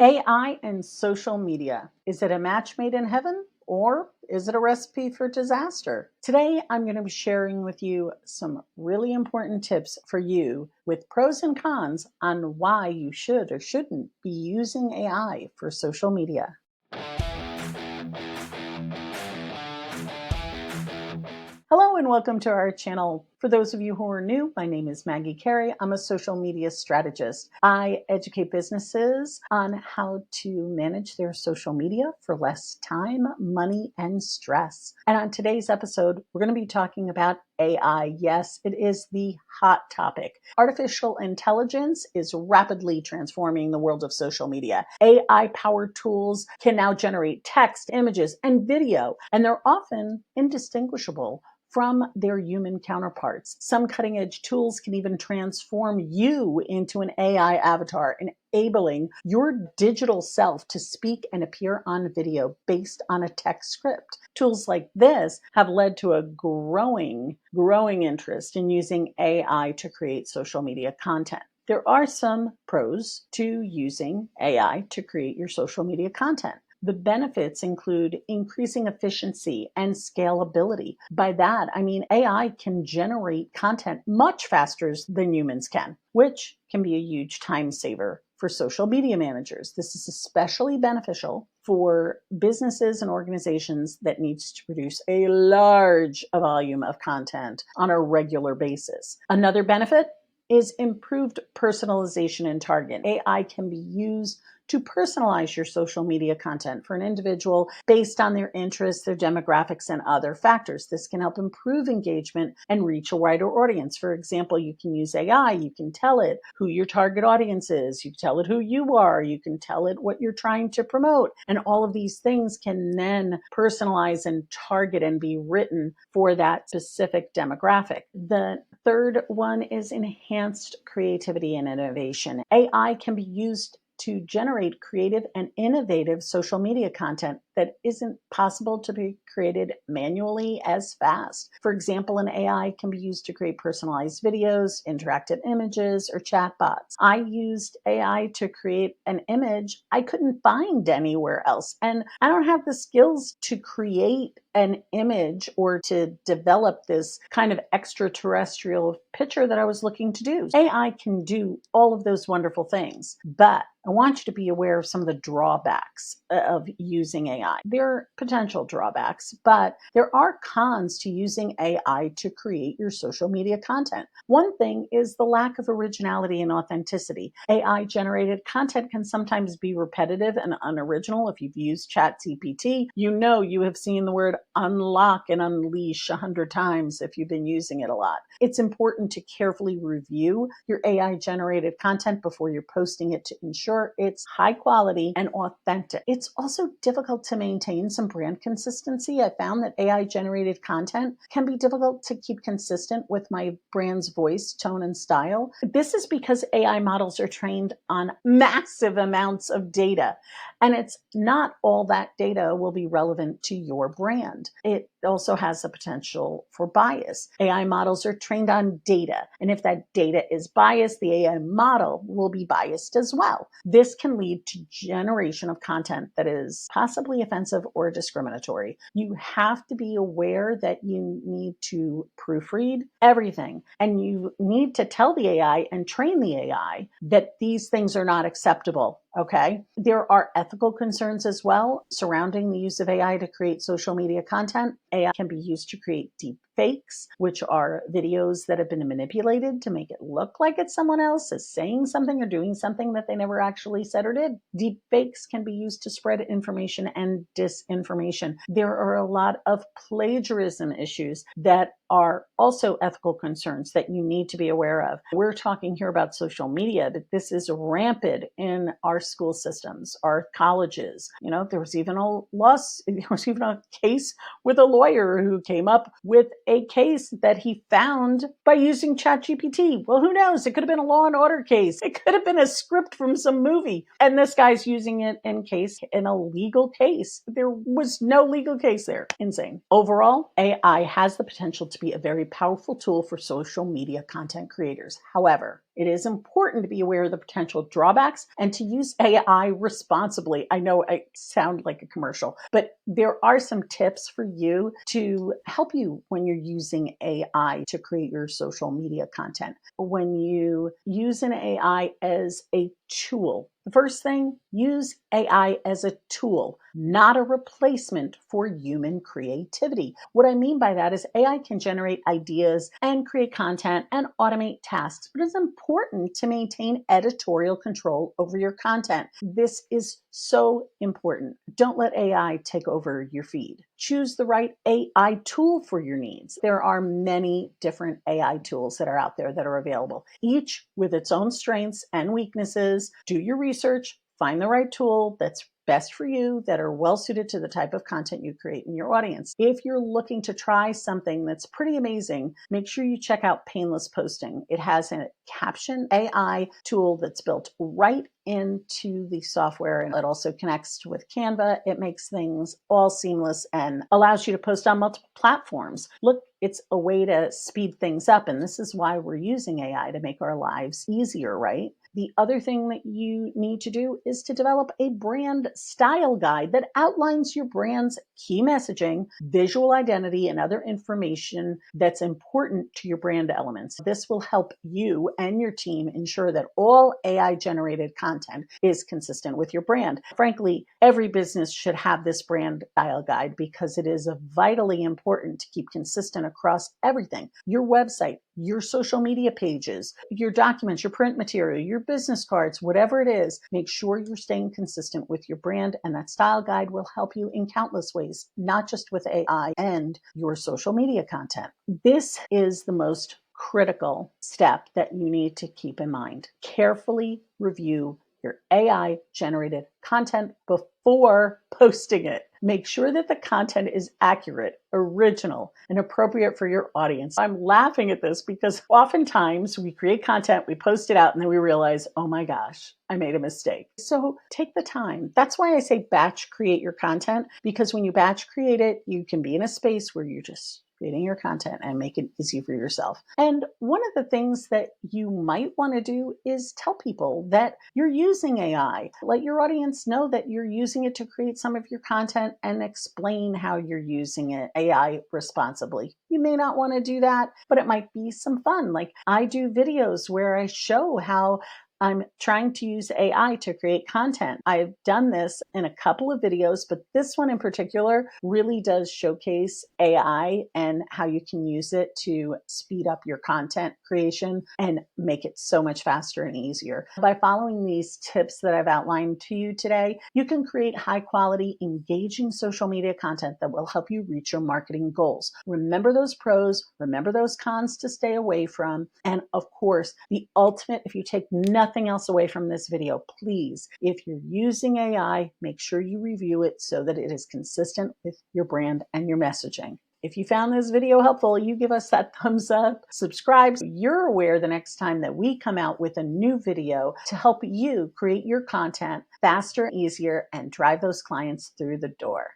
AI and social media. Is it a match made in heaven or is it a recipe for disaster? Today, I'm going to be sharing with you some really important tips for you with pros and cons on why you should or shouldn't be using AI for social media. Hello and welcome to our channel. For those of you who are new, my name is Maggie Carey. I'm a social media strategist. I educate businesses on how to manage their social media for less time, money, and stress. And on today's episode, we're going to be talking about AI. Yes, it is the hot topic. Artificial intelligence is rapidly transforming the world of social media. AI-powered tools can now generate text, images, and video, and they're often indistinguishable from their human counterparts. Some cutting edge tools can even transform you into an AI avatar, enabling your digital self to speak and appear on video based on a text script. Tools like this have led to a growing interest in using AI to create social media content. There are some pros to using AI to create your social media content. The benefits include increasing efficiency and scalability. By that, I mean AI can generate content much faster than humans can, which can be a huge time saver for social media managers. This is especially beneficial for businesses and organizations that needs to produce a large volume of content on a regular basis. Another benefit is improved personalization and target. AI can be used to personalize your social media content for an individual based on their interests, their demographics, and other factors. This can help improve engagement and reach a wider audience. For example, you can use AI, you can tell it who your target audience is, you can tell it who you are, you can tell it what you're trying to promote, and all of these things can then personalize and target and be written for that specific demographic. The third one is enhanced creativity and innovation. AI can be used to generate creative and innovative social media content that isn't possible to be created manually as fast. For example, an AI can be used to create personalized videos, interactive images, or chatbots. I used AI to create an image I couldn't find anywhere else, and I don't have the skills to create an image or to develop this kind of extraterrestrial picture that I was looking to do. AI can do all of those wonderful things, but I want you to be aware of some of the drawbacks of using AI. There are potential drawbacks, but there are cons to using AI to create your social media content. One thing is the lack of originality and authenticity. AI-generated content can sometimes be repetitive and unoriginal. If you've used ChatGPT, you know you have seen the word unlock and unleash 100 times if you've been using it a lot. It's important to carefully review your AI-generated content before you're posting it to ensure it's high quality and authentic. It's also difficult to maintain some brand consistency. I found that AI-generated content can be difficult to keep consistent with my brand's voice, tone, and style. This is because AI models are trained on massive amounts of data, and it's not all that data will be relevant to your brand. It also has the potential for bias. AI models are trained on data, and if that data is biased, the AI model will be biased as well. This can lead to generation of content that is possibly offensive or discriminatory. You have to be aware that you need to proofread everything, and you need to tell the AI and train the AI that these things are not acceptable. Okay. There are ethical concerns as well surrounding the use of AI to create social media content. AI can be used to create deep fakes, which are videos that have been manipulated to make it look like it's someone else is saying something or doing something that they never actually said or did. Deep fakes can be used to spread information and disinformation. There are a lot of plagiarism issues that are also ethical concerns that you need to be aware of. We're talking here about social media, but this is rampant in our school systems, our colleges. You know, there was even a case with a lawyer who came up with a case that he found by using ChatGPT. Well, who knows? It could have been a Law and Order case. It could have been a script from some movie. And this guy's using it in a legal case. There was no legal case there. Insane. Overall, AI has the potential to be a very powerful tool for social media content creators. However, It is important to be aware of the potential drawbacks and to use AI responsibly. I know I sound like a commercial, but there are some tips for you to help you when you're using AI to create your social media content. When you use an AI as a tool, the first thing, use AI as a tool, not a replacement for human creativity. What I mean by that is AI can generate ideas and create content and automate tasks, but it's important to maintain editorial control over your content. This is so important. Don't let AI take over your feed. Choose the right AI tool for your needs. There are many different AI tools that are out there that are available, each with its own strengths and weaknesses. Do your research, find the right tool that's best for you, that are well suited to the type of content you create in your audience. If you're looking to try something that's pretty amazing, make sure you check out Painless Posting. It has a caption AI tool that's built right into the software, and it also connects with Canva. It makes things all seamless and allows you to post on multiple platforms. Look, it's a way to speed things up, and this is why we're using AI to make our lives easier, right? The other thing that you need to do is to develop a brand style guide that outlines your brand's key messaging, visual identity, and other information that's important to your brand elements. This will help you and your team ensure that all AI generated content is consistent with your brand. Frankly, every business should have this brand style guide because it is vitally important to keep consistent across everything: your website, your social media pages, your documents, your print material, your business cards, whatever it is. Make sure you're staying consistent with your brand, and that style guide will help you in countless ways, not just with AI and your social media content. This is the most critical step that you need to keep in mind. Carefully review your AI generated content before posting it. Make sure that the content is accurate, original, and appropriate for your audience. I'm laughing at this because oftentimes we create content, we post it out, and then we realize, oh my gosh, I made a mistake. So take the time. That's why I say batch create your content, because when you batch create it, you can be in a space where you're just creating your content and make it easy for yourself. And one of the things that you might want to do is tell people that you're using AI. Let your audience know that you're using it to create some of your content and explain how you're using it, AI, responsibly. You may not want to do that, but it might be some fun. Like, I do videos where I show how I'm trying to use AI to create content. I've done this in a couple of videos, but this one in particular really does showcase AI and how you can use it to speed up your content creation and make it so much faster and easier. By following these tips that I've outlined to you today, you can create high quality, engaging social media content that will help you reach your marketing goals. Remember those pros, remember those cons to stay away from. And of course, the ultimate, if you take nothing else away from this video, please, if you're using AI, make sure you review it so that it is consistent with your brand and your messaging. If you found this video helpful, you give us that thumbs up, subscribe so you're aware the next time that we come out with a new video to help you create your content faster, easier, and drive those clients through the door.